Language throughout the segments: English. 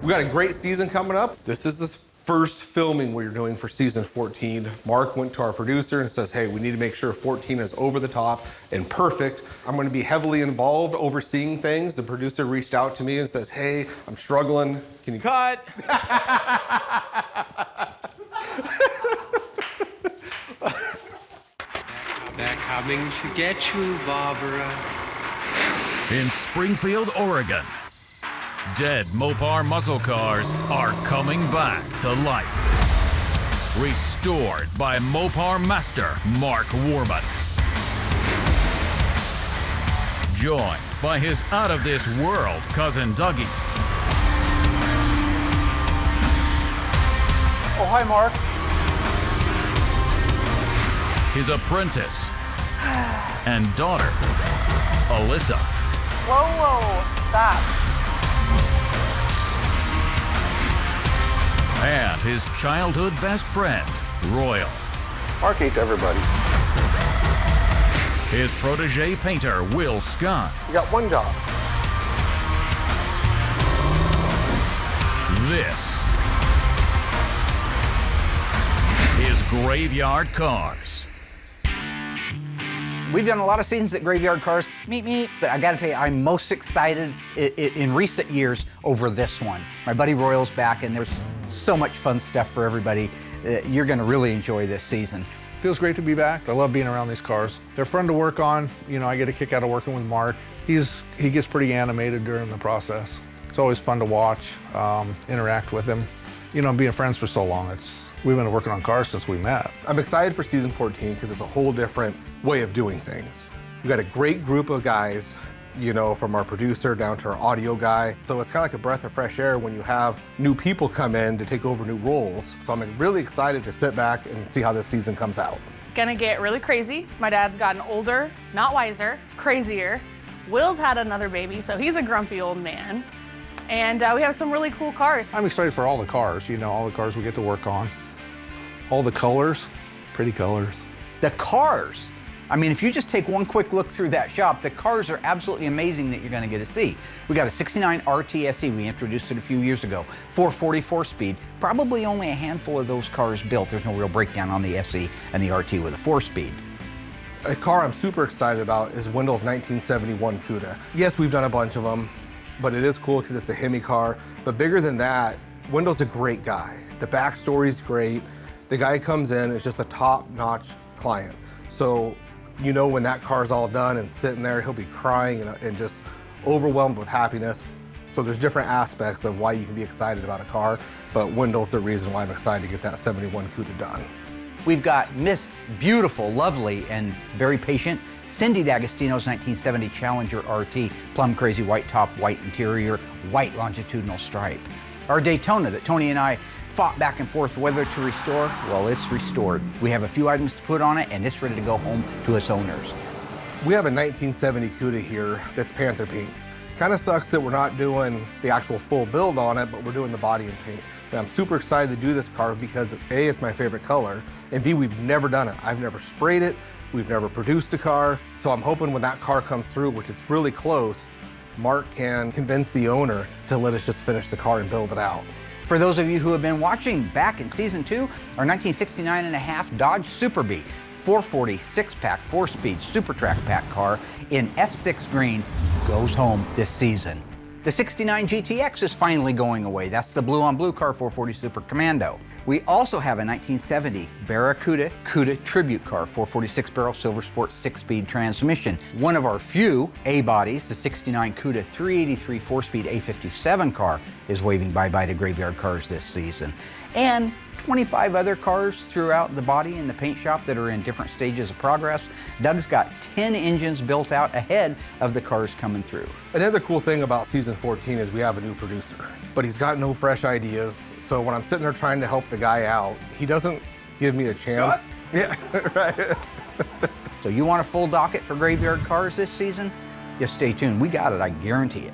We got a great season coming up. This is the first filming we're doing for season 14. Mark went to our producer and says, hey, we need to make sure 14 is over the top and perfect. I'm gonna be heavily involved overseeing things. The producer reached out to me and says, hey, I'm struggling. Can you cut? They're coming to get you, Barbara. In Springfield, Oregon, dead Mopar muscle cars are coming back to life. Restored by Mopar master Mark Warman. Joined by his out-of-this-world cousin Dougie. Oh, hi, Mark. His apprentice and daughter, Alyssa. Whoa, stop. And his childhood best friend, Royal. Mark hates everybody. His protege painter, Will Scott. You got one job. This is Graveyard Carz. We've done a lot of seasons at Graveyard Carz, meet, but I gotta tell you, I'm most excited in recent years over this one. My buddy Royal's back, and there's so much fun stuff for everybody. You're gonna really enjoy this season. Feels great to be back. I love being around these cars. They're fun to work on. You know, I get a kick out of working with Mark. He gets pretty animated during the process. It's always fun to watch, interact with him. You know, being friends for so long, we've been working on cars since we met. I'm excited for season 14 because it's a whole different way of doing things. We've got a great group of guys, you know, from our producer down to our audio guy. So it's kind of like a breath of fresh air when you have new people come in to take over new roles. So I'm really excited to sit back and see how this season comes out. It's gonna get really crazy. My dad's gotten older, not wiser, crazier. Will's had another baby, so he's a grumpy old man. And we have some really cool cars. I'm excited for all the cars, you know, all the cars we get to work on. All the colors, pretty colors. The cars, I mean, if you just take one quick look through that shop, the cars are absolutely amazing that you're gonna get to see. We got a 69 RTSE, we introduced it a few years ago, 444 speed. Probably only a handful of those cars built. There's no real breakdown on the SE and the RT with a 4-speed. A car I'm super excited about is Wendell's 1971 Cuda. Yes, we've done a bunch of them, but it is cool because it's a Hemi car. But bigger than that, Wendell's a great guy. The backstory's great. The guy comes in, is just a top-notch client. So, you know, when that car's all done and sitting there, he'll be crying and just overwhelmed with happiness. So there's different aspects of why you can be excited about a car, but Wendell's the reason why I'm excited to get that 71 Cuda done. We've got Miss Beautiful, lovely, and very patient Cindy D'Agostino's 1970 Challenger RT, plum crazy white top, white interior, white longitudinal stripe. Our Daytona that Tony and I fought back and forth whether to restore, well, it's restored. We have a few items to put on it, and it's ready to go home to its owners. We have a 1970 Cuda here that's Panther pink. Kind of sucks that we're not doing the actual full build on it, but we're doing the body and paint. And I'm super excited to do this car because A, it's my favorite color, and B, we've never done it. I've never sprayed it, we've never produced a car, so I'm hoping when that car comes through, which it's really close, Mark can convince the owner to let us just finish the car and build it out. For those of you who have been watching back in season 2, our 1969 and a half Dodge Super Bee, 440 6-pack, 4-speed Super Track Pack car in F6 green goes home this season. The 69 GTX is finally going away. That's the blue on blue car, 440 Super Commando. We also have a 1970 Barracuda Cuda Tribute car, 446 barrel Silver Sport 6-speed transmission. One of our few A-bodies, the 69 Cuda 383 4-speed A57 car, is waving bye-bye to Graveyard Carz this season. And 25 other cars throughout the body and the paint shop that are in different stages of progress. Doug's got 10 engines built out ahead of the cars coming through. Another cool thing about season 14 is we have a new producer, but he's got no fresh ideas. So when I'm sitting there trying to help the guy out, he doesn't give me a chance. Yeah, right. So you want a full docket for Graveyard Carz this season? Just stay tuned. We got it, I guarantee it.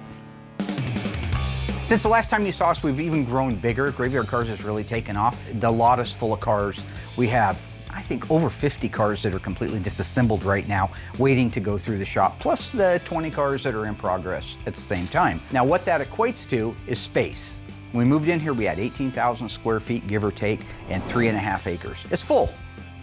Since the last time you saw us, we've even grown bigger. Graveyard Carz has really taken off. The lot is full of cars. We have, I think, over 50 cars that are completely disassembled right now, waiting to go through the shop, plus the 20 cars that are in progress at the same time. Now, what that equates to is space. When we moved in here, we had 18,000 square feet, give or take, and 3.5 acres. It's full.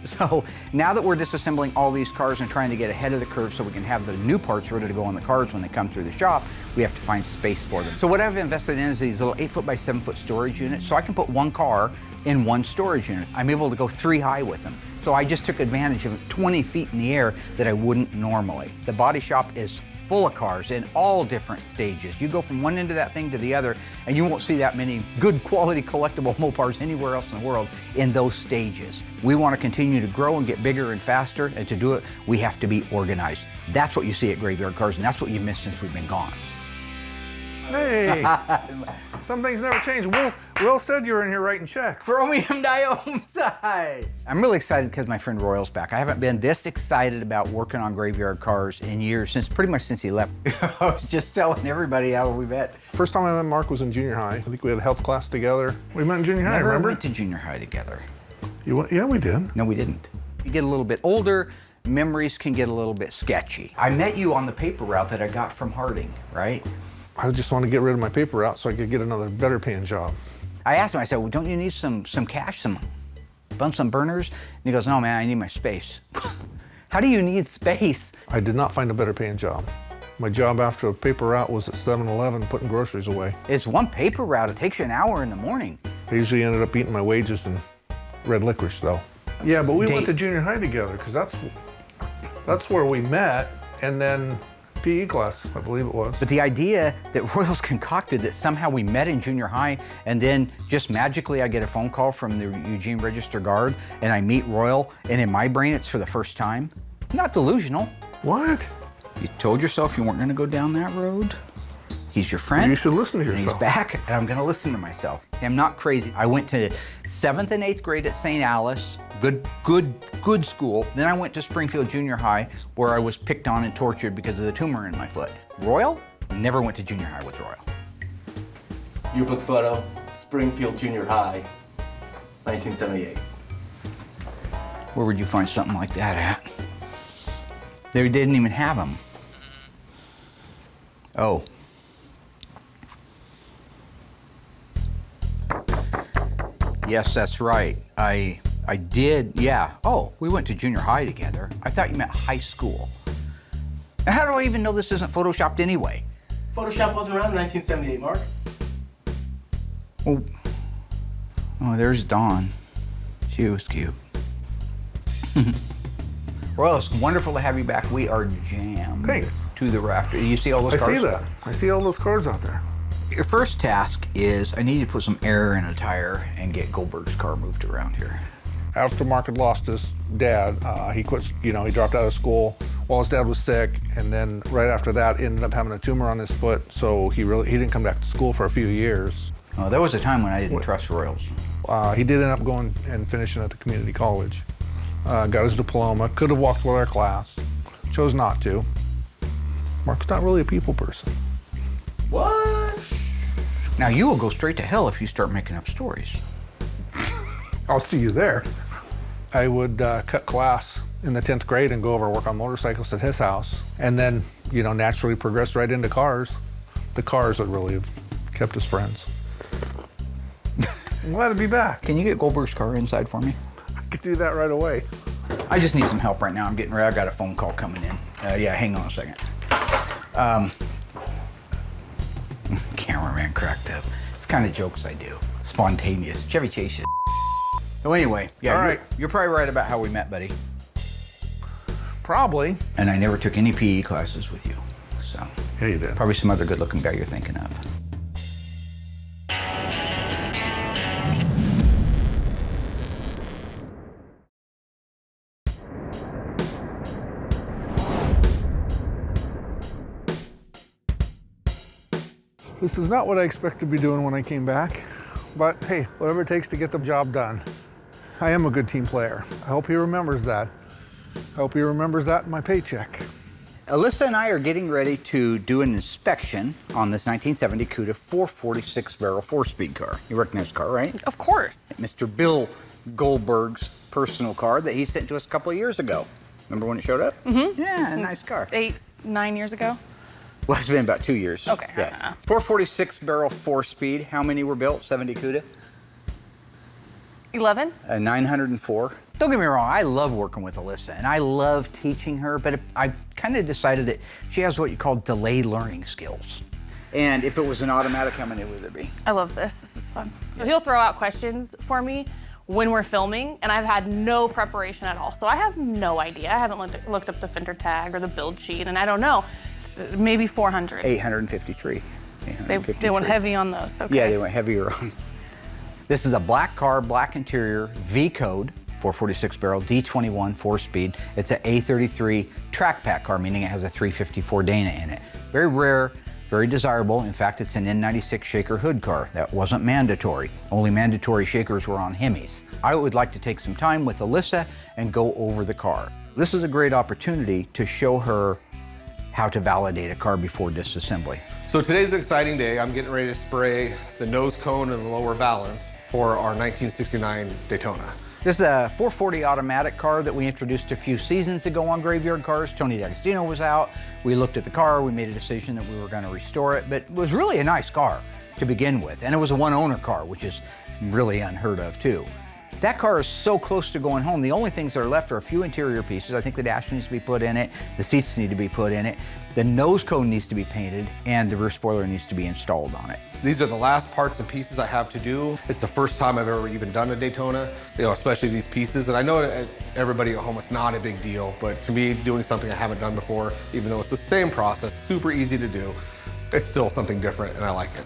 So now that we're disassembling all these cars and trying to get ahead of the curve so we can have the new parts ready to go on the cars when they come through the shop, we have to find space for them. So what I've invested in is these little 8-foot by 7-foot storage units, so I can put one car in one storage unit. I'm able to go 3 high with them. So I just took advantage of 20 feet in the air that I wouldn't normally. The body shop is full of cars in all different stages. You go from one end of that thing to the other, and you won't see that many good quality collectible Mopars anywhere else in the world in those stages. We want to continue to grow and get bigger and faster, and to do it, we have to be organized. That's what you see at Graveyard Carz, and that's what you've missed since we've been gone. Hey, some things never change. Will said you were in here writing checks. Chromium dioxide. I'm really excited because my friend Royal's back. I haven't been this excited about working on Graveyard Carz in years, pretty much since he left. I was just telling everybody how we met. First time I met Mark was in junior high. I think we had a health class together. We met in junior high, Never remember? went to junior high together. Yeah, we did. No, we didn't. You get a little bit older, memories can get a little bit sketchy. I met you on the paper route that I got from Harding, right? I just wanted to get rid of my paper route so I could get another better paying job. I asked him, I said, well, don't you need some cash, some burners? And he goes, no, man, I need my space. How do you need space? I did not find a better paying job. My job after a paper route was at 7-Eleven putting groceries away. It's one paper route. It takes you an hour in the morning. I usually ended up eating my wages in red licorice, though. Yeah, but we went to junior high together because that's where we met, and then PE class, I believe it was. But the idea that Royals concocted that somehow we met in junior high and then just magically I get a phone call from the Eugene Register Guard and I meet Royal, and in my brain it's for the first time. Not delusional. What? You told yourself you weren't going to go down that road. He's your friend. You should listen to and yourself. He's back, and I'm going to listen to myself. I'm not crazy. I went to 7th and 8th grade at St. Alice. Good school. Then I went to Springfield Junior High, where I was picked on and tortured because of the tumor in my foot. Royal? Never went to junior high with Royal. Yearbook photo, Springfield Junior High, 1978. Where would you find something like that at? They didn't even have them. Oh. Yes, that's right. I did, yeah. Oh, we went to junior high together. I thought you meant high school. And how do I even know this isn't photoshopped anyway? Photoshop wasn't around in 1978, Mark. Oh, there's Dawn. She was cute. Well, it's wonderful to have you back. We are jammed. Thanks. To the rafter. You see all those I cars? see that. I see all those cars out there. Your first task is I need to put some air in a tire and get Goldberg's car moved around here. After Mark had lost his dad, he quit, he dropped out of school while his dad was sick, and then right after that ended up having a tumor on his foot, so he didn't come back to school for a few years. There was a time when I didn't trust Royals. He did end up going and finishing at the community college. Got his diploma, could have walked with our class, chose not to. Mark's not really a people person. What? Now you will go straight to hell if you start making up stories. I'll see you there. I would cut class in the 10th grade and go over and work on motorcycles at his house, and then, naturally progressed right into cars. The cars that really have kept us friends. I'm glad to be back. Can you get Goldberg's car inside for me? I could do that right away. I just need some help right now. I'm getting ready. I've got a phone call coming in. Yeah, hang on a second. Cameraman cracked up. It's the kind of jokes I do. Spontaneous. Chevy Chase shit. So anyway, yeah, all right. You're probably right about how we met, buddy. Probably. And I never took any PE classes with you, so. Yeah, you did. Probably some other good-looking guy you're thinking of. This is not what I expected to be doing when I came back, but hey, whatever it takes to get the job done. I am a good team player. I hope he remembers that. I hope he remembers that in my paycheck. Alyssa and I are getting ready to do an inspection on this 1970 Cuda 446-barrel 4-speed car. You recognize the car, right? Of course. Mr. Bill Goldberg's personal car that he sent to us a couple of years ago. Remember when it showed up? Mm-hmm. Yeah, a nice car. 9 years ago. Well, it's been about 2 years. Okay. Yeah. 446 barrel 4-speed. How many were built? 70 Cuda? 11? 904. Don't get me wrong, I love working with Alyssa and I love teaching her, but I kind of decided that she has what you call delayed learning skills. And if it was an automatic, how many would it be? I love this. This is fun. So he'll throw out questions for me when we're filming, and I've had no preparation at all. So I have no idea. I haven't looked up the fender tag or the build sheet, and I don't know. Maybe 400. 853. They went heavy on those. Okay. Yeah, they went heavier on. This is a black car, black interior, V code, 446 barrel, D21 4-speed. It's an A33 track pack car, meaning it has a 354 Dana in it. Very rare, very desirable. In fact, it's an N96 shaker hood car. That wasn't mandatory. Only mandatory shakers were on Hemis. I would like to take some time with Alyssa and go over the car. This is a great opportunity to show her how to validate a car before disassembly. So today's an exciting day. I'm getting ready to spray the nose cone and the lower valance for our 1969 Daytona. This is a 440 automatic car that we introduced a few seasons ago on Graveyard Cars. Tony D'Agostino was out. We looked at the car. We made a decision that we were going to restore it, but it was really a nice car to begin with. And it was a one-owner car, which is really unheard of too. That car is so close to going home. The only things that are left are a few interior pieces. I think the dash needs to be put in it. The seats need to be put in it. The nose cone needs to be painted and the rear spoiler needs to be installed on it. These are the last parts and pieces I have to do. It's the first time I've ever even done a Daytona, especially these pieces. And I know everybody at home, it's not a big deal, but to me, doing something I haven't done before, even though it's the same process, super easy to do, it's still something different and I like it.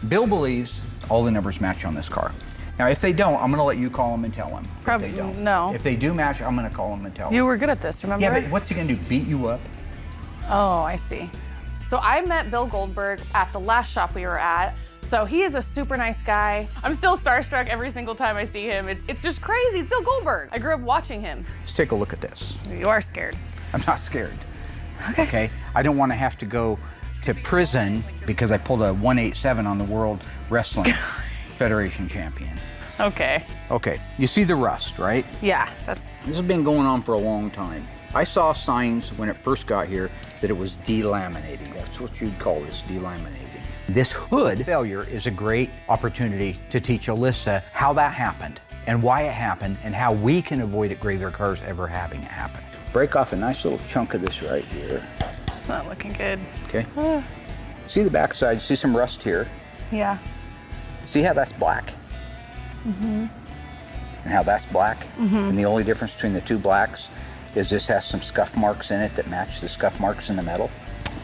Bill believes all the numbers match on this car. Now, if they don't, I'm gonna let you call them and tell them. Probably if they don't. No. If they do match, I'm gonna call them and tell them. You were good at this, remember? Yeah, but what's he gonna do, beat you up? Oh, I see. So I met Bill Goldberg at the last shop we were at. So he is a super nice guy. I'm still starstruck every single time I see him. It's just crazy, it's Bill Goldberg. I grew up watching him. Let's take a look at this. You are scared. I'm not scared. Okay. I don't wanna have to go to prison because I pulled a 187 on the World Wrestling Federation champion. Okay. Okay, you see the rust, right? Yeah, This has been going on for a long time. I saw signs when it first got here that it was delaminating. That's what you'd call this, delaminating. This hood failure is a great opportunity to teach Alyssa how that happened and why it happened and how we can avoid at Graveyard Cars ever having it happen. Break off a nice little chunk of this right here. it's not looking good. Okay. See the backside, see some rust here. Yeah. See how that's black? Mm-hmm. And how that's black? Mm-hmm. And the only difference between the two blacks is this has some scuff marks in it that match the scuff marks in the metal.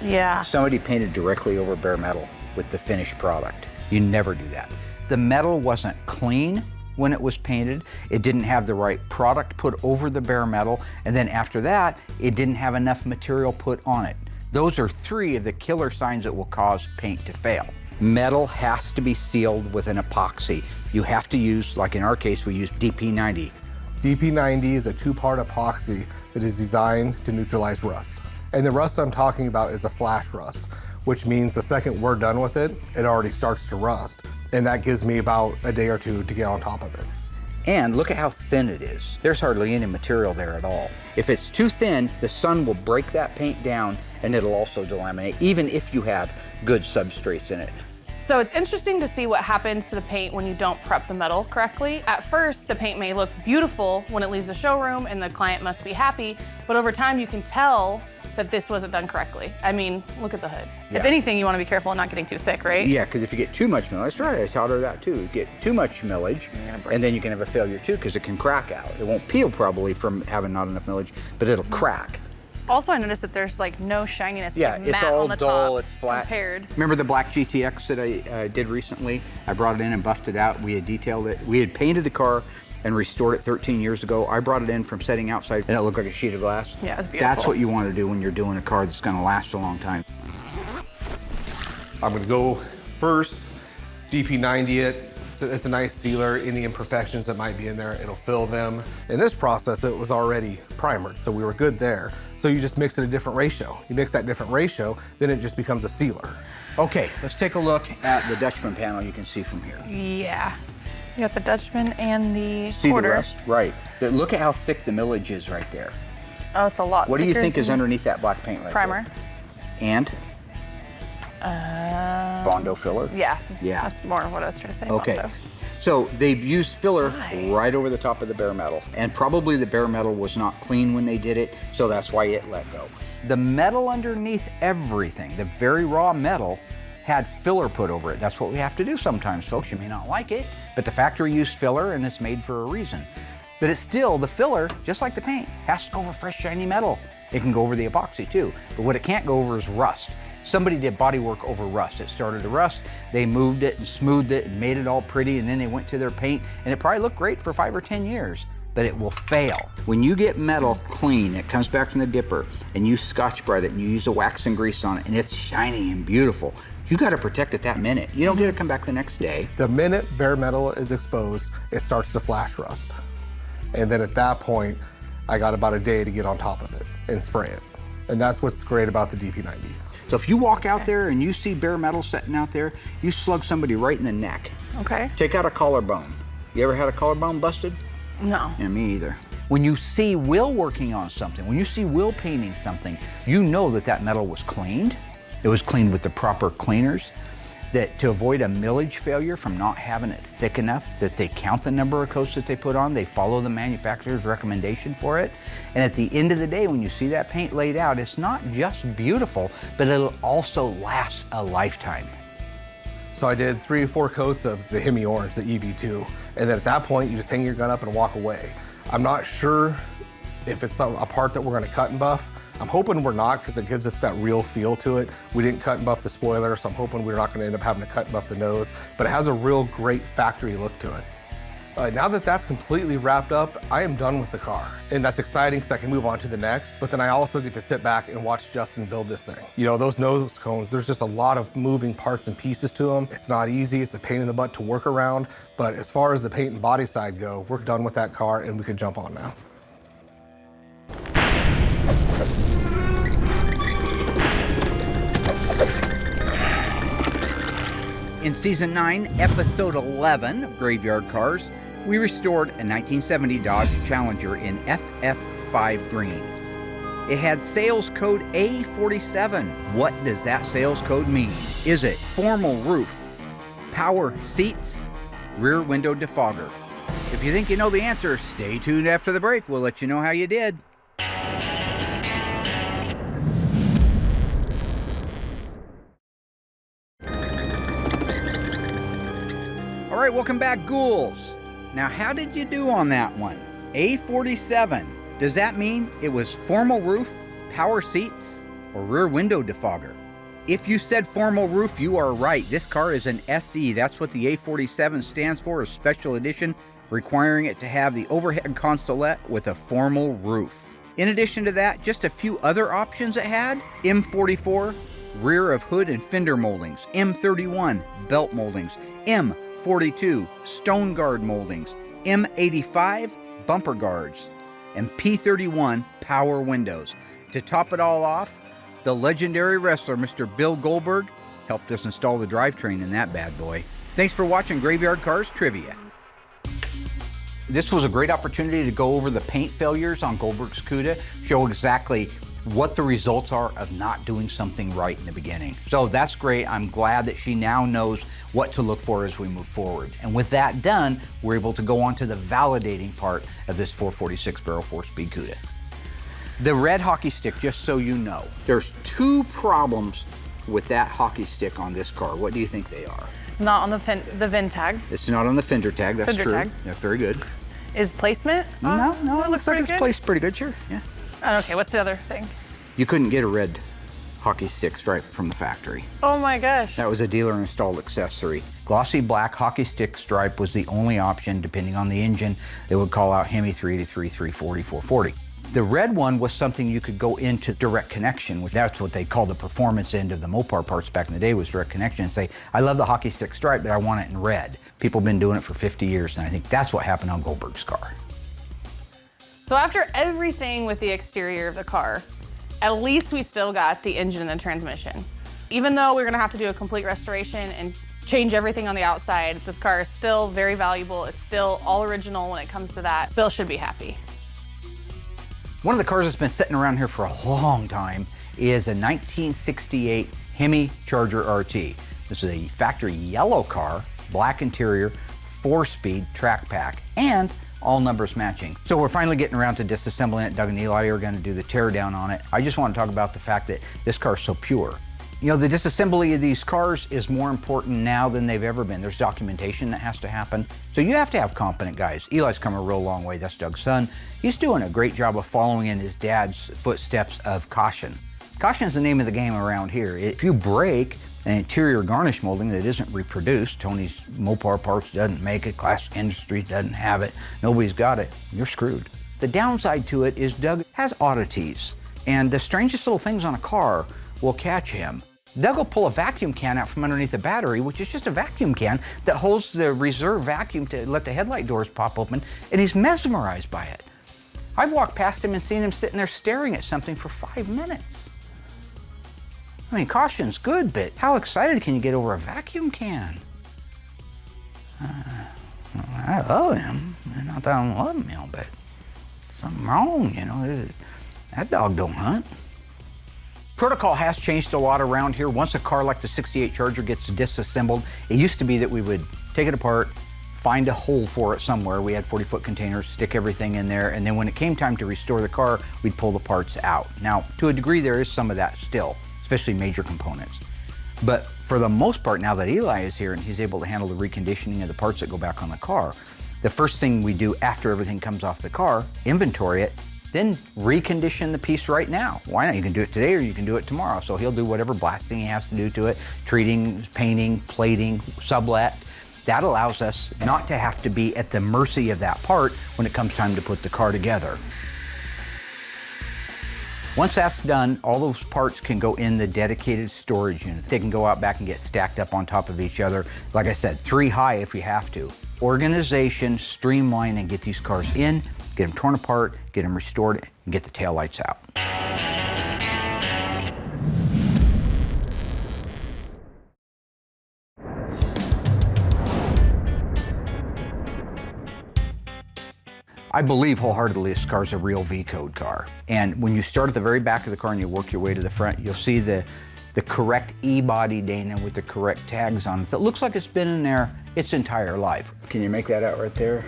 Yeah. Somebody painted directly over bare metal with the finished product. You never do that. The metal wasn't clean when it was painted. It didn't have the right product put over the bare metal. And then after that, it didn't have enough material put on it. Those are 3 of the killer signs that will cause paint to fail. Metal has to be sealed with an epoxy. You have to use, like in our case, we use DP90. DP90 is a 2-part epoxy that is designed to neutralize rust. And the rust I'm talking about is a flash rust, which means the second we're done with it, it already starts to rust. And that gives me about a day or 2 to get on top of it. And look at how thin it is. There's hardly any material there at all. If it's too thin, the sun will break that paint down and it'll also delaminate, even if you have good substrates in it. So it's interesting to see what happens to the paint when you don't prep the metal correctly. At first, the paint may look beautiful when it leaves the showroom and the client must be happy, but over time you can tell that this wasn't done correctly. I mean, look at the hood. Yeah. If anything, you want to be careful of not getting too thick, right? Yeah, because if you get too much millage, that's right, I taught her that too. You get too much millage, and then you can have a failure too, because it can crack out. It won't peel probably from having not enough millage, but it'll crack. Also, I noticed that there's like no shininess. Yeah, like it's matte all on the dull, top it's flat. Compared. Remember the black GTX that I did recently? I brought it in and buffed it out. We had detailed it. We had painted the car and restored it 13 years ago. I brought it in from setting outside and it looked like a sheet of glass. Yeah, it was beautiful. That's what you want to do when you're doing a car that's going to last a long time. I'm gonna go first, DP90 it. It's a nice sealer. Any imperfections that might be in there, it'll fill them. In this process, it was already primered, so we were good there. So you just mix it a different ratio. You mix that different ratio, then it just becomes a sealer. Okay, let's take a look at the Dutchman panel you can see from here. Yeah. You got the Dutchman and the See quarter. the rust? Right. Look at how thick the millage is right there. Oh, it's a lot. What do you thicker think is than underneath that black paint right primer? there? And? Bondo filler? Yeah. Yeah. That's more what I was trying to say. Okay. Bondo. So they've used filler Why? right over the top of the bare metal. And probably the bare metal was not clean when they did it, so that's why it let go. The metal underneath everything, the very raw metal, had filler put over it. That's what we have to do sometimes, folks. You may not like it, but the factory used filler and it's made for a reason. But it's still, the filler, just like the paint, has to go over fresh, shiny metal. It can go over the epoxy too, but what it can't go over is rust. Somebody did body work over rust. It started to rust, they moved it and smoothed it and made it all pretty, and then they went to their paint, and it probably looked great for 5 or 10 years, but it will fail. When you get metal clean, it comes back from the dipper, and you Scotch-Brite it, and you use a wax and grease on it, and it's shiny and beautiful, you gotta protect it that minute. You don't get to come back the next day. The minute bare metal is exposed, it starts to flash rust. And then at that point, I got about a day to get on top of it and spray it. And that's what's great about the DP90. So if you walk out there and you see bare metal sitting out there, you slug somebody right in the neck. Okay. Take out a collarbone. You ever had a collarbone busted? No. Yeah, me either. When you see Will working on something, when you see Will painting something, you know that that metal was cleaned. It was cleaned with the proper cleaners. That to avoid a millage failure from not having it thick enough, that they count the number of coats that they put on, they follow the manufacturer's recommendation for it. And at the end of the day, when you see that paint laid out, it's not just beautiful, but it'll also last a lifetime. So I did 3 or 4 coats of the Hemi Orange, the EV2. And then at that point, you just hang your gun up and walk away. I'm not sure if it's a part that we're gonna cut and buff. I'm hoping we're not, because it gives it that real feel to it. We didn't cut and buff the spoiler, so I'm hoping we're not gonna end up having to cut and buff the nose, but it has a real great factory look to it. Now that that's completely wrapped up, I am done with the car. And that's exciting because I can move on to the next, but then I also get to sit back and watch Justin build this thing. You know, those nose cones, there's just a lot of moving parts and pieces to them. It's not easy, it's a pain in the butt to work around, but as far as the paint and body side go, we're done with that car and we can jump on now. In season 9, episode 11 of Graveyard Cars, we restored a 1970 Dodge Challenger in FF5 green. It had sales code A47. What does that sales code mean? Is it formal roof, power seats, rear window defogger? If you think you know the answer, stay tuned after the break. We'll let you know how you did. All right, welcome back, ghouls. Now, how did you do on that one? A47. Does that mean it was formal roof, power seats, or rear window defogger? If you said formal roof, you are right. This car is an SE. That's what the A47 stands for, a special edition, requiring it to have the overhead consolette with a formal roof. In addition to that, just a few other options it had. M44, rear of hood and fender moldings. M31, belt moldings. M42, stone guard moldings. M85, bumper guards. And P31, power windows. To top it all off, the legendary wrestler, Mr. Bill Goldberg, helped us install the drivetrain in that bad boy. Thanks for watching Graveyard Cars Trivia. This was a great opportunity to go over the paint failures on Goldberg's Cuda, show exactly what the results are of not doing something right in the beginning. So that's great. I'm glad that she now knows what to look for as we move forward. And with that done, we're able to go on to the validating part of this 446 barrel 4-speed Cuda. The red hockey stick, just so you know, there's 2 problems with that hockey stick on this car. What do you think they are? It's not on the VIN tag. It's not on the fender tag, that's Fender true. tag. Yeah, very good. Is placement? No, it looks like pretty it's good. placed pretty good, sure, yeah. Okay, what's the other thing? You couldn't get a red hockey stick stripe from the factory. Oh my gosh. That was a dealer installed accessory. Glossy black hockey stick stripe was the only option, depending on the engine. They would call out Hemi 383, 340, 440. The red one was something you could go into direct connection, which that's what they called the performance end of the Mopar parts back in the day, was direct connection, and say, I love the hockey stick stripe, but I want it in red. People have been doing it for 50 years, and I think that's what happened on Goldberg's car. So after everything with the exterior of the car, at least we still got the engine and the transmission. Even though we're gonna have to do a complete restoration and change everything on the outside, this car is still very valuable. It's still all original when it comes to that. Bill should be happy. One of the cars that's been sitting around here for a long time is a 1968 Hemi Charger RT. This is a factory yellow car, black interior, 4-speed track pack, and all numbers matching. So we're finally getting around to disassembling it. Doug and Eli are gonna do the tear down on it. I just want to talk about the fact that this car is so pure. You know, the disassembly of these cars is more important now than they've ever been. There's documentation that has to happen. So you have to have competent guys. Eli's come a real long way. That's Doug's son. He's doing a great job of following in his dad's footsteps of caution. Caution is the name of the game around here. If you break an interior garnish molding that isn't reproduced, Tony's Mopar Parts doesn't make it, Classic Industries doesn't have it, nobody's got it, you're screwed. The downside to it is Doug has oddities, and the strangest little things on a car will catch him. Doug will pull a vacuum can out from underneath the battery, which is just a vacuum can that holds the reserve vacuum to let the headlight doors pop open, and he's mesmerized by it. I've walked past him and seen him sitting there staring at something for 5 minutes. I mean, caution's good, but how excited can you get over a vacuum can? I love him. Not that I don't love him, but something wrong, you know. That dog don't hunt. Protocol has changed a lot around here. Once a car like the 68 Charger gets disassembled, it used to be that we would take it apart, find a hole for it somewhere. We had 40-foot containers, stick everything in there, and then when it came time to restore the car, we'd pull the parts out. Now, to a degree, there is some of that still, especially major components. But for the most part, now that Eli is here and he's able to handle the reconditioning of the parts that go back on the car, the first thing we do after everything comes off the car, inventory it, then recondition the piece right now. Why not? You can do it today or you can do it tomorrow. So he'll do whatever blasting he has to do to it, treating, painting, plating, sublet. That allows us not to have to be at the mercy of that part when it comes time to put the car together. Once that's done, all those parts can go in the dedicated storage unit. They can go out back and get stacked up on top of each other. Like I said, 3 high if you have to. Organization, streamline, and get these cars in, get them torn apart, get them restored, and get the taillights out. I believe wholeheartedly this car is a real V-code car. And when you start at the very back of the car and you work your way to the front, you'll see the correct E-body Dana with the correct tags on it that looks like it's been in there its entire life. Can you make that out right there?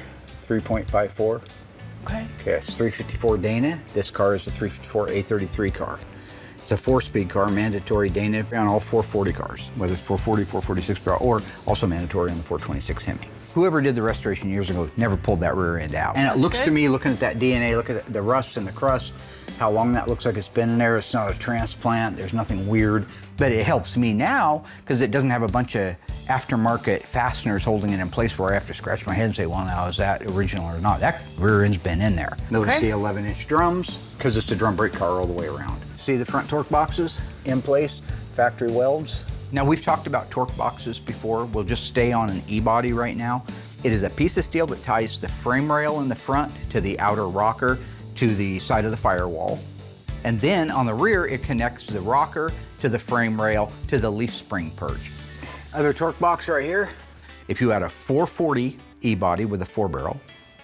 3.54. Okay, it's 354 Dana. This car is a 354 A33 car. It's a 4-speed car, mandatory Dana on all 440 cars, whether it's 440, 446 barrel, or also mandatory on the 426 Hemi. Whoever did the restoration years ago never pulled that rear end out. And it looks to me, looking at that DNA, look at the rust and the crust, how long that looks like it's been in there. It's not a transplant, there's nothing weird. But it helps me now because it doesn't have a bunch of aftermarket fasteners holding it in place where I have to scratch my head and say, well, now is that original or not? That rear end's been in there. Notice the 11-inch drums because it's a drum brake car all the way around. See the front torque boxes in place, factory welds. Now, we've talked about torque boxes before. We'll just stay on an E-body right now. It is a piece of steel that ties the frame rail in the front to the outer rocker to the side of the firewall. And then on the rear, it connects the rocker to the frame rail to the leaf spring perch. Other torque box right here. If you had a 440 E-body with a 4-barrel,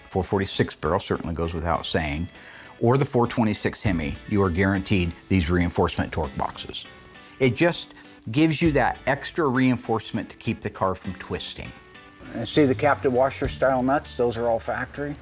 446 barrel certainly goes without saying, or the 426 Hemi, you are guaranteed these reinforcement torque boxes. It just gives you that extra reinforcement to keep the car from twisting. And see the captive washer style nuts? Those are all factory.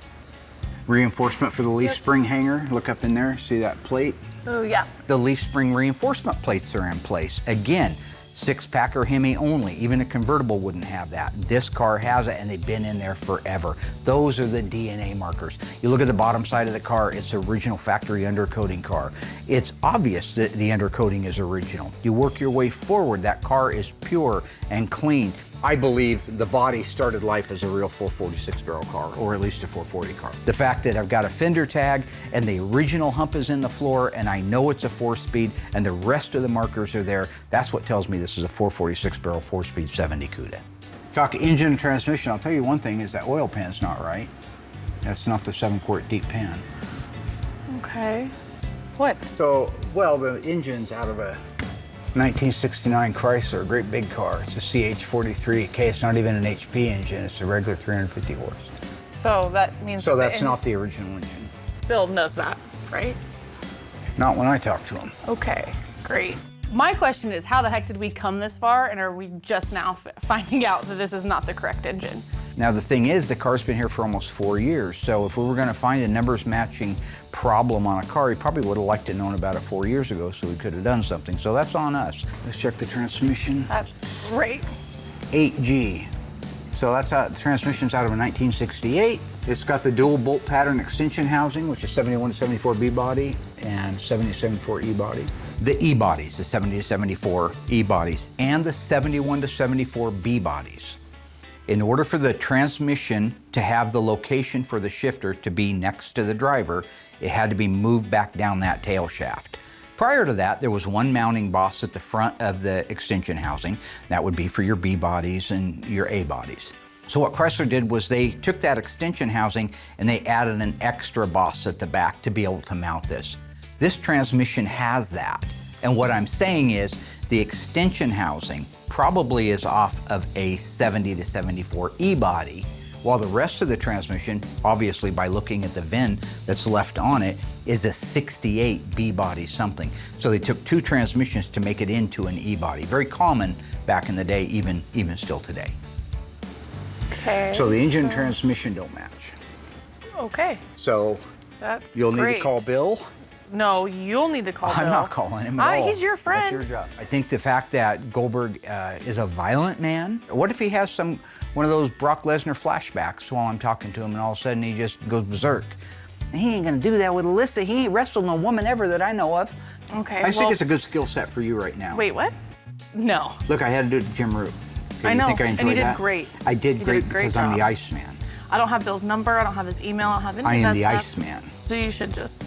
Reinforcement for the leaf spring hanger. Look up in there, see that plate? Oh, yeah. The leaf spring reinforcement plates are in place. Again, 6-packer Hemi only. Even a convertible wouldn't have that. This car has it, and they've been in there forever. Those are the DNA markers. You look at the bottom side of the car, it's original factory undercoating car. It's obvious that the undercoating is original. You work your way forward, that car is pure and clean. I believe the body started life as a real 446 barrel car, or at least a 440 car. The fact that I've got a fender tag and the original hump is in the floor and I know it's a 4-speed and the rest of the markers are there, that's what tells me this is a 446 barrel 4-speed 70 Cuda. Talk engine and transmission, I'll tell you one thing is that oil pan's not right. That's not the 7-quart deep pan. Okay. What? So, well, the engine's out of a 1969 Chrysler, a great big car. It's a CH43. Okay, it's not even an HP engine. It's a regular 350 horse. So that means... So that's not the original engine. Bill knows that, right? Not when I talk to him. Okay. Great. My question is, how the heck did we come this far, and are we just now finding out that this is not the correct engine? Now the thing is, the car's been here for almost 4 years, so if we were gonna find a numbers matching problem on a car, he probably would have liked to known about it 4 years ago, so we could have done something. So that's on us. Let's check the transmission. That's great. 8G. So that's the transmission's out of a 1968. It's got the dual bolt pattern extension housing, which is 71 to 74 B body and 70 to 74 E body. The E bodies, the 70 to 74 E bodies, and the 71 to 74 B bodies. In order for the transmission to have the location for the shifter to be next to the driver, it had to be moved back down that tail shaft. Prior to that, there was one mounting boss at the front of the extension housing. That would be for your B bodies and your A bodies. So what Chrysler did was they took that extension housing and they added an extra boss at the back to be able to mount this. This transmission has that. And what I'm saying is the extension housing probably is off of a 70 to 74 E body, while the rest of the transmission, obviously by looking at the VIN that's left on it, is a 68 B body something. So they took two transmissions to make it into an E body. Very common back in the day, even still today. Okay. So the engine and transmission don't match. Okay. So That's you'll great. need to call Bill. No, you'll need to call Bill. I'm not calling him at all. He's your friend. That's your job. I think the fact that Goldberg is a violent man. What if he has one of those Brock Lesnar flashbacks while I'm talking to him, and all of a sudden he just goes berserk? He ain't gonna do that with Alyssa. He ain't wrestled no woman ever that I know of. Okay. I think it's a good skill set for you right now. Wait, what? No. Look, I had to do it to Jim Root. Okay, I know, you think I enjoyed and you did that? great. I did You great did a great because I'm the job. Iceman. I don't have Bill's number. I don't have his email. I don't have any I of am that the stuff. Iceman. So you should just.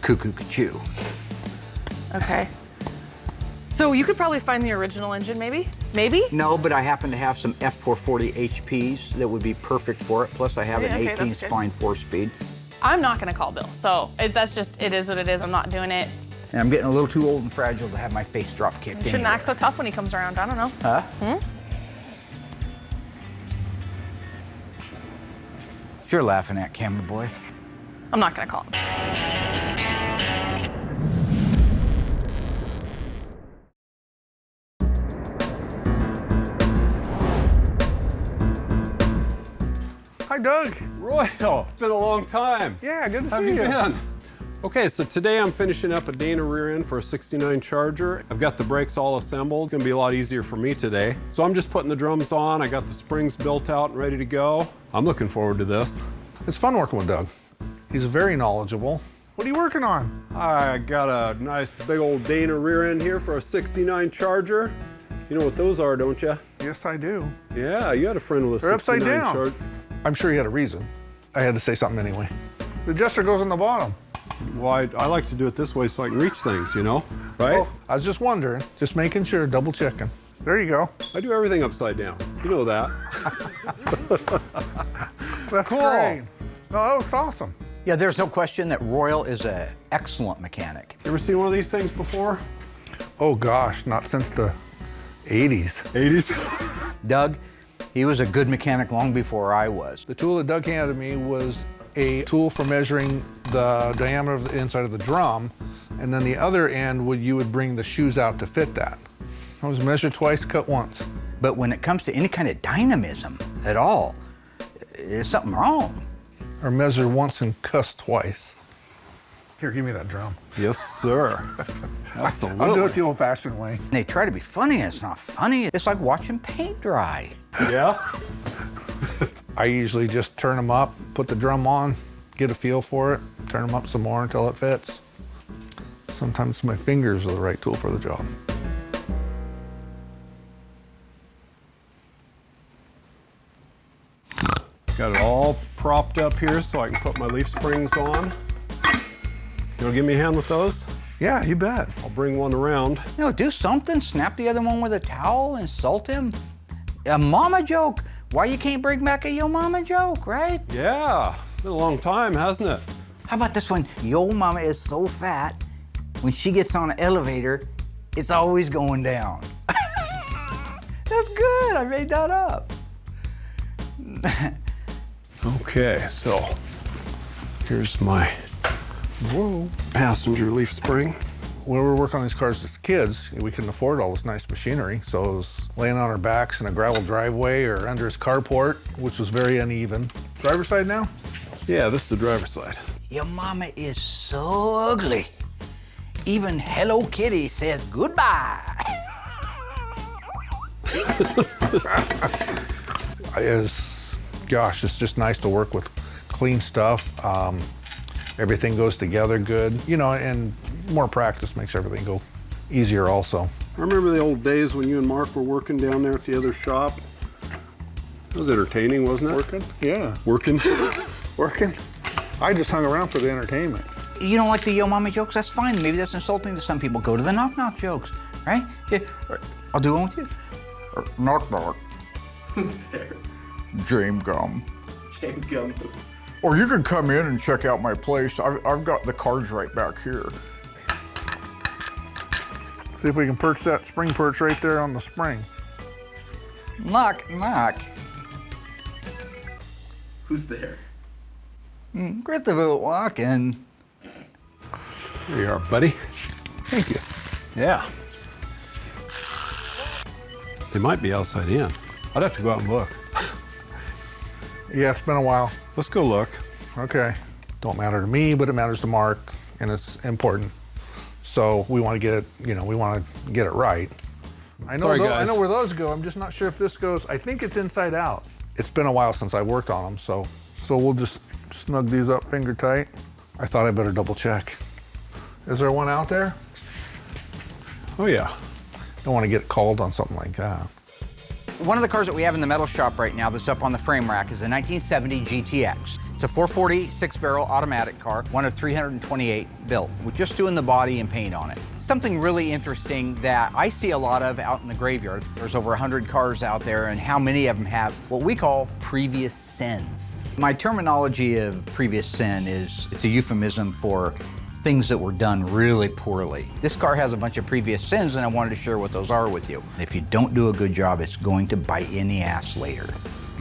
Cuckoo Cachoo. Okay. So you could probably find the original engine, maybe? Maybe? No, but I happen to have some F440 HPs that would be perfect for it. Plus, I have Yeah, an okay, 18 that's good. spline 4-speed. I'm not gonna call Bill. So that's just, it is what it is. I'm not doing it. And I'm getting a little too old and fragile to have my face drop kicked You shouldn't anywhere. act so tough when he comes around. I don't know. Huh? You're laughing at, camera boy. I'm not gonna call him. Hi, Doug. Royal, it's been a long time. Yeah, good to How have see you you. been? Okay, so today I'm finishing up a Daytona rear end for a 69 Charger. I've got the brakes all assembled. It's gonna be a lot easier for me today. So I'm just putting the drums on. I got the springs built out and ready to go. I'm looking forward to this. It's fun working with Doug. He's very knowledgeable. What are you working on? I got a nice big old Daytona rear end here for a 69 Charger. You know what those are, don't you? Yes, I do. Yeah, you had a friend with a They're upside 69 down. Charger. I'm sure he had a reason. I had to say something anyway. The adjuster goes on the bottom. Well, I like to do it this way so I can reach things, you know, right? Oh, I was just wondering, just making sure, double checking. There you go. I do everything upside down. You know that. That's Cool. great. No, that was awesome. Yeah, there's no question that Royal is an excellent mechanic. You ever seen one of these things before? Oh gosh, not since the 80s. 80s? Doug, he was a good mechanic long before I was. The tool that Doug handed me was a tool for measuring the diameter of the inside of the drum, and then the other end you would bring the shoes out to fit that. I was measured twice, cut once. But when it comes to any kind of dynamism at all, there's something wrong. Or measure once and cuss twice. Here, give me that drum. Yes, sir. Absolutely. I'll do it the old-fashioned way. They try to be funny, and it's not funny. It's like watching paint dry. Yeah? I usually just turn them up, put the drum on, get a feel for it, turn them up some more until it fits. Sometimes my fingers are the right tool for the job. Got it all propped up here so I can put my leaf springs on. You wanna give me a hand with those? Yeah, you bet. I'll bring one around. You know, do something. Snap the other one with a towel, insult him. A mama joke. Why you can't bring back a yo mama joke, right? Yeah, been a long time, hasn't it? How about this one? Yo mama is so fat, when she gets on an elevator, it's always going down. That's good, I made that up. Okay, so here's my passenger leaf spring. When we were working on these cars as kids, we couldn't afford all this nice machinery, so it was laying on our backs in a gravel driveway or under his carport, which was very uneven. Driver's side now? Yeah, this is the driver's side. Your mama is so ugly. Even Hello Kitty says goodbye. Gosh, it's just nice to work with clean stuff. Everything goes together good, you know, and more practice makes everything go easier also. I remember the old days when you and Mark were working down there at the other shop. It was entertaining, wasn't it? Working? Yeah. Working? Working? I just hung around for the entertainment. You don't like the yo mama jokes? That's fine. Maybe that's insulting to some people. Go to the knock knock jokes, right? Yeah. I'll do one with you. Knock knock. Who's there? James Gum. James Gum. Or you could come in and check out my place. I've got the cards right back here. See if we can perch that spring perch right there on the spring. Knock knock. Who's there? Christopher walking. There you are, buddy. Thank you. Yeah. They might be outside in. I'd have to go out and look. Yeah, it's been a while. Let's go look. Okay. Don't matter to me, but it matters to Mark, and it's important. So we want to get it, you know, we want to get it right. I know, Sorry, I guys. know where those go. I'm just not sure if this goes. I think it's inside out. It's been a while since I worked on them, so we'll just snug these up finger tight. I thought I better double check. Is there one out there? Oh yeah. Don't want to get called on something like that. One of the cars that we have in the metal shop right now that's up on the frame rack is a 1970 GTX. It's a 440 6-barrel automatic car, one of 328 built, with just doing the body and paint on it. Something really interesting that I see a lot of out in the graveyard. There's over 100 cars out there, and how many of them have what we call previous sins. My terminology of previous sin is, it's a euphemism for things that were done really poorly. This car has a bunch of previous sins, and I wanted to share what those are with you. If you don't do a good job, it's going to bite you in the ass later.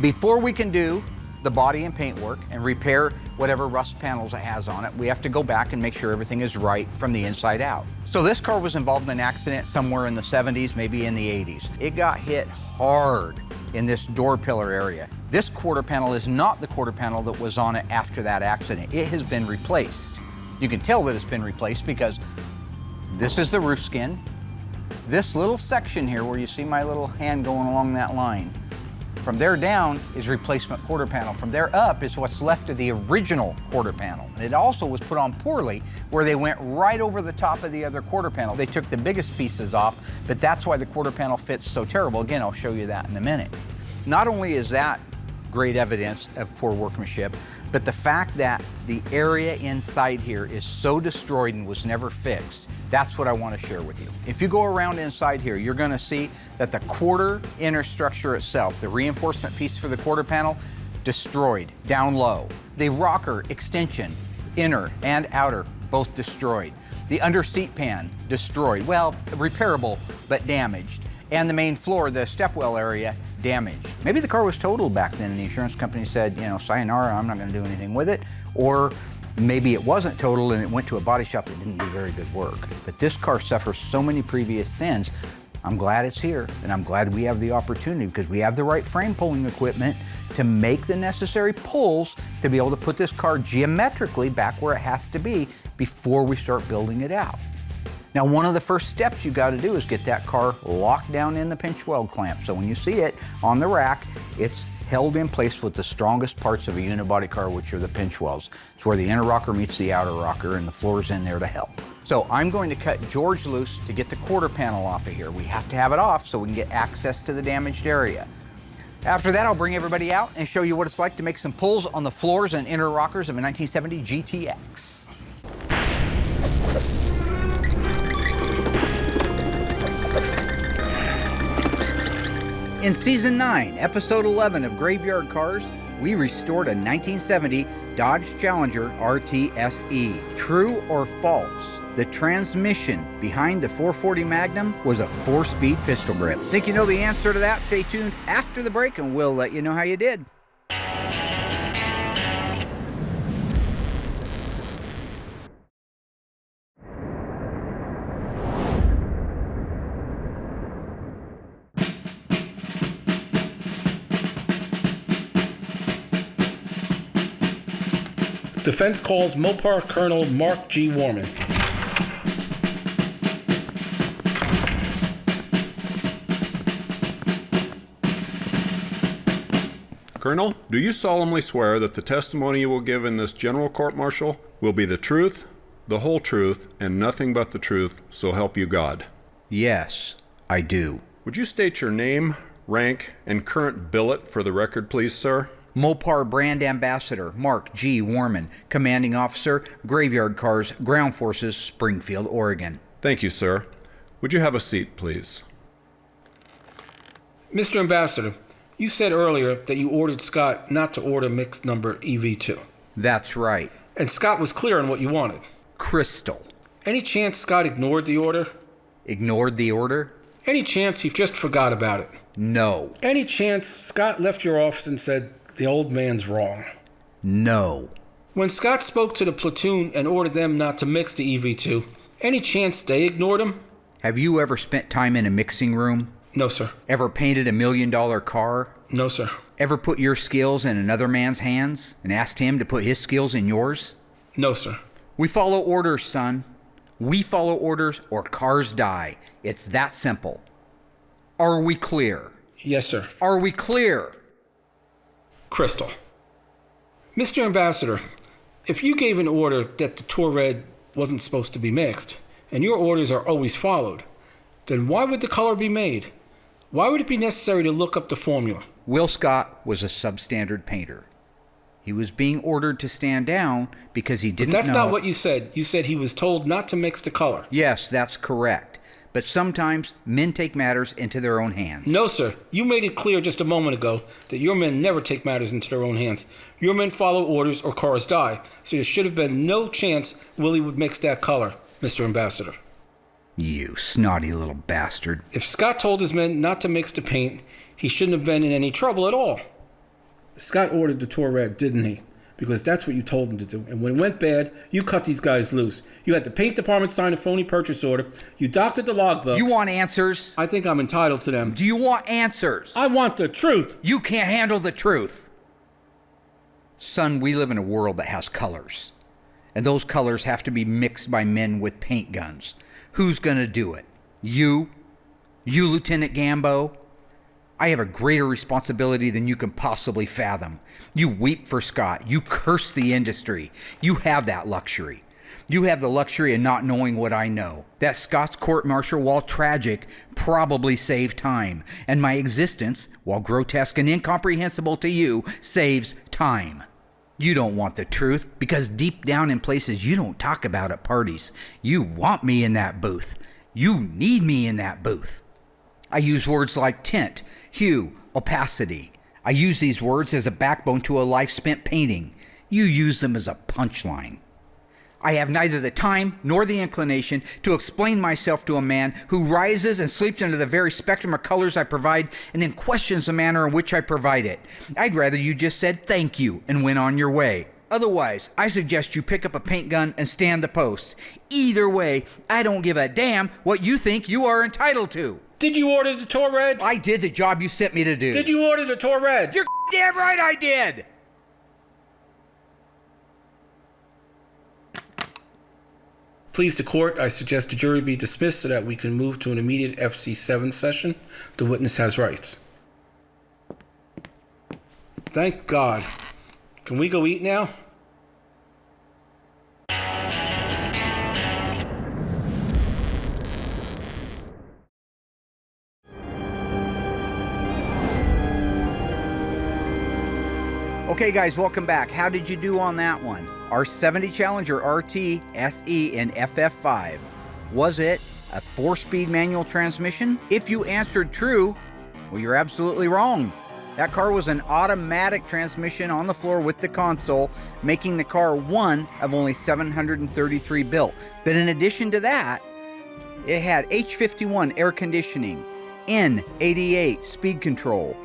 Before we can do the body and paint work and repair whatever rust panels it has on it, we have to go back and make sure everything is right from the inside out. So this car was involved in an accident somewhere in the 70s, maybe in the 80s. It got hit hard in this door pillar area. This quarter panel is not the quarter panel that was on it after that accident. It has been replaced. You can tell that it's been replaced because this is the roof skin. This little section here where you see my little hand going along that line, from there down is replacement quarter panel. From there up is what's left of the original quarter panel. And it also was put on poorly where they went right over the top of the other quarter panel. They took the biggest pieces off, but that's why the quarter panel fits so terrible. Again, I'll show you that in a minute. Not only is that great evidence of poor workmanship, but the fact that the area inside here is so destroyed and was never fixed, that's what I want to share with you. If you go around inside here, you're going to see that the quarter inner structure itself, the reinforcement piece for the quarter panel, destroyed, down low. The rocker extension, inner and outer, both destroyed. The under seat pan, destroyed. Well, repairable, but damaged. And the main floor, the stepwell area, damaged. Maybe the car was totaled back then and the insurance company said, you know, sayonara, I'm not going to do anything with it. Or maybe it wasn't totaled and it went to a body shop that didn't do very good work. But this car suffers so many previous sins. I'm glad it's here, and I'm glad we have the opportunity because we have the right frame pulling equipment to make the necessary pulls to be able to put this car geometrically back where it has to be before we start building it out. Now, one of the first steps you got to do is get that car locked down in the pinch weld clamp. So when you see it on the rack, it's held in place with the strongest parts of a unibody car, which are the pinch welds. It's where the inner rocker meets the outer rocker, and the floor's in there to help. So I'm going to cut George loose to get the quarter panel off of here. We have to have it off so we can get access to the damaged area. After that, I'll bring everybody out and show you what it's like to make some pulls on the floors and inner rockers of a 1970 GTX. In Season 9, Episode 11 of Graveyard Cars, we restored a 1970 Dodge Challenger RTSE. True or false? The transmission behind the 440 Magnum was a 4-speed pistol grip. Think you know the answer to that? Stay tuned after the break and we'll let you know how you did. Defense calls Mopar Colonel Mark G. Warman. Colonel, do you solemnly swear that the testimony you will give in this general court-martial will be the truth, the whole truth, and nothing but the truth, so help you God? Yes, I do. Would you state your name, rank, and current billet for the record, please, sir? Mopar Brand Ambassador Mark G. Warman, Commanding Officer, Graveyard Cars, Ground Forces, Springfield, Oregon. Thank you, sir. Would you have a seat, please? Mr. Ambassador, you said earlier that you ordered Scott not to order mixed number EV2. That's right. And Scott was clear on what you wanted. Crystal. Any chance Scott ignored the order? Ignored the order? Any chance he just forgot about it? No. Any chance Scott left your office and said, the old man's wrong? No. When Scott spoke to the platoon and ordered them not to mix the EV2, any chance they ignored him? Have you ever spent time in a mixing room? No, sir. Ever painted $1 million car? No, sir. Ever put your skills in another man's hands and asked him to put his skills in yours? No, sir. We follow orders, son. We follow orders or cars die. It's that simple. Are we clear? Yes, sir. Are we clear? Crystal. Mr. Ambassador, if you gave an order that the Tour Red wasn't supposed to be mixed, and your orders are always followed, then why would the color be made? Why would it be necessary to look up the formula? Will Scott was a substandard painter. He was being ordered to stand down because he didn't know... But that's not what you said. You said he was told not to mix the color. Yes, that's correct. But sometimes men take matters into their own hands. No, sir. You made it clear just a moment ago that your men never take matters into their own hands. Your men follow orders or cars die. So there should have been no chance Willie would mix that color, Mr. Ambassador. You snotty little bastard. If Scott told his men not to mix the paint, he shouldn't have been in any trouble at all. Scott ordered the Tour Red, didn't he? Because that's what you told him to do. And when it went bad, you cut these guys loose. You had the paint department sign a phony purchase order. You doctored the logbooks. You want answers? I think I'm entitled to them. Do you want answers? I want the truth. You can't handle the truth. Son, we live in a world that has colors. And those colors have to be mixed by men with paint guns. Who's gonna do it? You? You, Lieutenant Gambo? I have a greater responsibility than you can possibly fathom. You weep for Scott. You curse the industry. You have that luxury. You have the luxury of not knowing what I know. That Scott's court-martial, while tragic, probably saved time. And my existence, while grotesque and incomprehensible to you, saves time. You don't want the truth because deep down in places you don't talk about at parties, you want me in that booth. You need me in that booth. I use words like tint, hue, opacity. I use these words as a backbone to a life spent painting. You use them as a punchline. I have neither the time nor the inclination to explain myself to a man who rises and sleeps under the very spectrum of colors I provide and then questions the manner in which I provide it. I'd rather you just said thank you and went on your way. Otherwise, I suggest you pick up a paint gun and stand the post. Either way, I don't give a damn what you think you are entitled to. Did you order the Tour Red? I did the job you sent me to do. Did you order the Tour Red? You're damn right I did! Please, the court, I suggest the jury be dismissed so that we can move to an immediate FC7 session. The witness has rights. Thank God. Can we go eat now? Okay guys, welcome back. How did you do on that one? R70 Challenger RT SE in FF5. Was it a 4-speed manual transmission? If you answered true, well, you're absolutely wrong. That car was an automatic transmission on the floor with the console, making the car one of only 733 built. But in addition to that, it had H51 air conditioning, N88 speed control,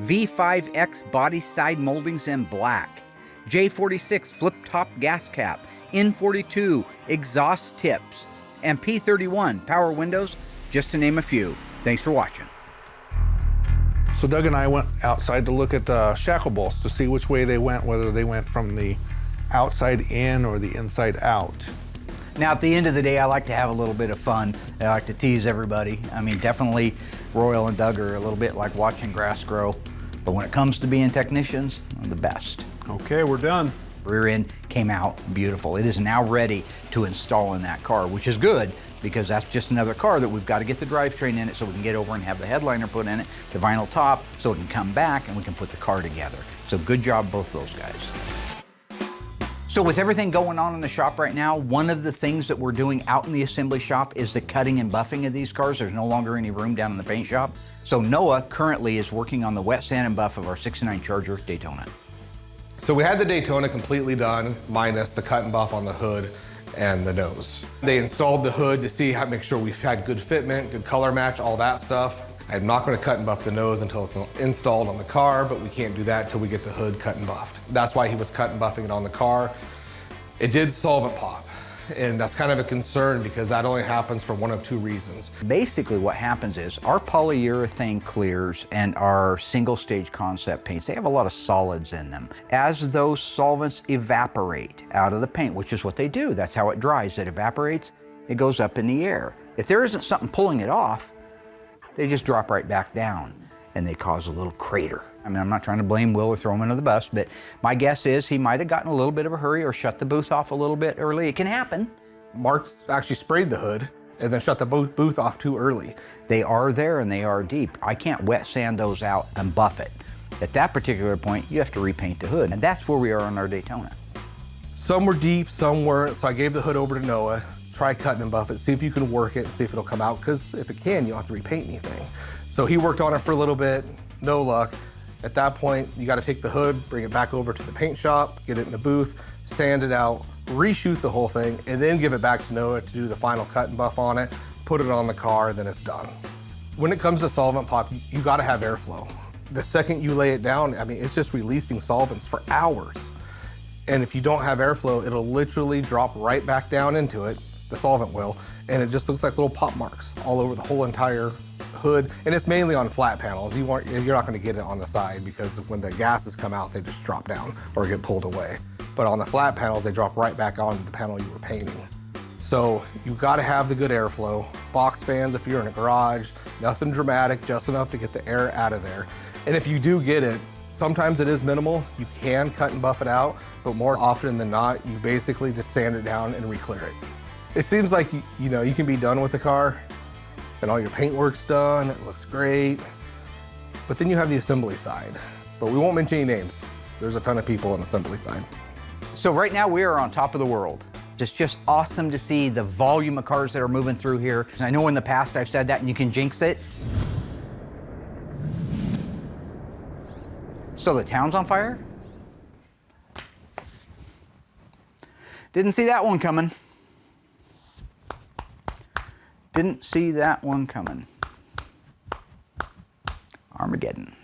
V5X body side moldings in black, J46 flip-top gas cap, N42 exhaust tips, and P31 power windows, just to name a few. Thanks for watching. So Doug and I went outside to look at the shackle bolts to see which way they went, whether they went from the outside in or the inside out. Now, at the end of the day, I like to have a little bit of fun. I like to tease everybody. I mean, definitely Royal and Doug are a little bit like watching grass grow. But when it comes to being technicians, they're the best. Okay, we're done. Rear end came out beautiful. It is now ready to install in that car, which is good because that's just another car that we've got to get the drivetrain in it so we can get over and have the headliner put in it, the vinyl top, so it can come back and we can put the car together. So good job, both those guys. So with everything going on in the shop right now, one of the things that we're doing out in the assembly shop is the cutting and buffing of these cars. There's no longer any room down in the paint shop. So Noah currently is working on the wet sand and buff of our 69 Charger Daytona. So we had the Daytona completely done, minus the cut and buff on the hood and the nose. They installed the hood to see how make sure we've had good fitment, good color match, all that stuff. I'm not going to cut and buff the nose until it's installed on the car, but we can't do that until we get the hood cut and buffed. That's why he was cut and buffing it on the car. It did solvent pop, and that's kind of a concern because that only happens for one of two reasons. Basically what happens is our polyurethane clears and our single stage concept paints, they have a lot of solids in them. As those solvents evaporate out of the paint, which is what they do, that's how it dries, it evaporates, it goes up in the air. If there isn't something pulling it off, they just drop right back down and they cause a little crater. I mean, I'm not trying to blame Will or throw him under the bus, but my guess is he might have gotten a little bit of a hurry or shut the booth off a little bit early. It can happen. Mark actually sprayed the hood and then shut the booth off too early. They are there and they are deep. I can't wet sand those out and buff it. At that particular point, you have to repaint the hood, and that's where we are on our Daytona. Some were deep, some weren't, so I gave the hood over to Noah. Try cutting and buff it, see if you can work it and see if it'll come out, because if it can, you don't have to repaint anything. So he worked on it for a little bit, no luck. At that point, you gotta take the hood, bring it back over to the paint shop, get it in the booth, sand it out, reshoot the whole thing, and then give it back to Noah to do the final cut and buff on it, put it on the car, then it's done. When it comes to solvent pop, you gotta have airflow. The second you lay it down, I mean, it's just releasing solvents for hours. And if you don't have airflow, it'll literally drop right back down into it, the solvent will, and it just looks like little pop marks all over the whole entire hood. And it's mainly on flat panels. You're not gonna get it on the side because when the gases come out, they just drop down or get pulled away. But on the flat panels, they drop right back onto the panel you were painting. So you gotta have the good airflow. Box fans if you're in a garage, nothing dramatic, just enough to get the air out of there. And if you do get it, sometimes it is minimal. You can cut and buff it out, but more often than not, you basically just sand it down and re-clear it. It seems like, you know, you can be done with the car and all your paint work's done, it looks great, but then you have the assembly side. But we won't mention any names. There's a ton of people on the assembly side. So right now we are on top of the world. It's just awesome to see the volume of cars that are moving through here. And I know in the past I've said that and you can jinx it. So the town's on fire? Didn't see that one coming. Didn't see that one coming. Armageddon.